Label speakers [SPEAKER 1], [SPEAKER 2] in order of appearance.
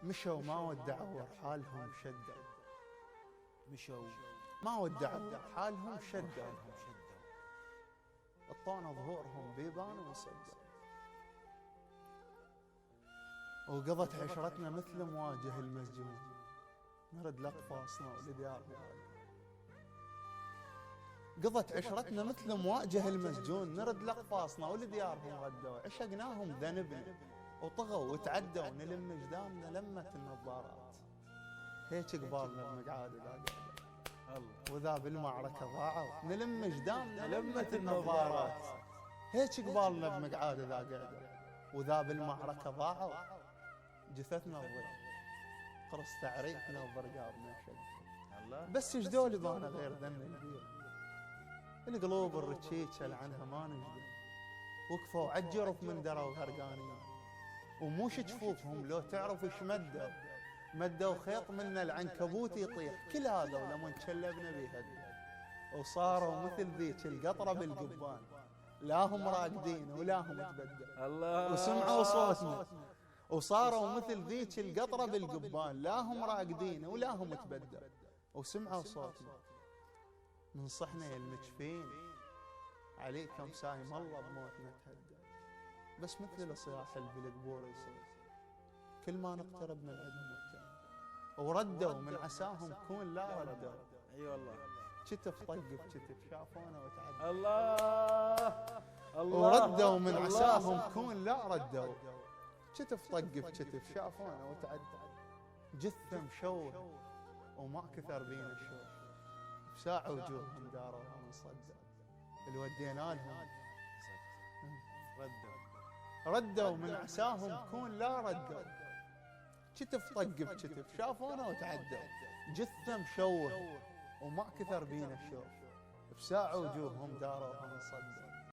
[SPEAKER 1] مشوا ما ودعوا حالهم شدوا،
[SPEAKER 2] مشوا
[SPEAKER 1] ما ودعوا حالهم شدوا،
[SPEAKER 2] حالهم شدوا،
[SPEAKER 1] اعطونا ظهورهم بيبان وسدوا، وقضت عشرتنا مثل مواجه المسجون، نرد لأقفاصنا ولديارنا. قضت عشرتنا مثل مواجه المسجون، نرد لأقفاصنا ولديارهم ردوا، عشقناهم ذنبنا وطغوا وتعدوا، نلم جدامنا لمة النظارات، هيك قبالنا بمقعاد
[SPEAKER 2] الله
[SPEAKER 1] وذا بالمعركة ضاعوا، نلم جدامنا
[SPEAKER 2] لمة النظارات،
[SPEAKER 1] هيك قبالنا بمقعاد ذا قعدوا، وذا بالمعركة ضاعوا، جثثنا تضيع قرص تعريفنا وضرقابنا شق،
[SPEAKER 2] الله
[SPEAKER 1] بس جدولي بانا غير ذن البير، القلوب الرتشيتش عنها ما نجدل، وقفوا عالجرف من دروا غرقانين، وموش جفوفهم لو تعرف ايش مدوا خيط منا العنكبوت يطيح، كل هذا ولما نشلبنا بيهدوا، وصاروا مثل ذيك القطرة بالقبان، لا هم راقدين ولا هم تبدل،
[SPEAKER 2] الله
[SPEAKER 1] وسمعوا صوتنا، وصاروا مثل ذيك القطرة بالقبان، لا هم راقدين ولا هم تبدل، وسمعوا صوتنا، ننصحنا يا المجفين عليكم سايم الله بموتنا تهدى، بس مثل الصياح اللي بالقبور يصير، كل ما نقترب من عدم التاني، وردوا من عساهم كون لا ردوا،
[SPEAKER 2] اي والله
[SPEAKER 1] كتف طق بكتف شافونا وتعدوا،
[SPEAKER 2] الله الله
[SPEAKER 1] وردوا من عساهم كون لا ردوا، كتف طق بكتف شافونا وتعدوا، جثة مشوه وما كثر بينا الشوف، بساعة وجوههم داروها من صدق، اللي ودينا لهم ردوا من عساهم كون لا ردوا، كتف طق بكتف شافونا وتعدوا، جثة مشوه وما كثر بينا الشوف، بساعة وجوههم داروها من صدق.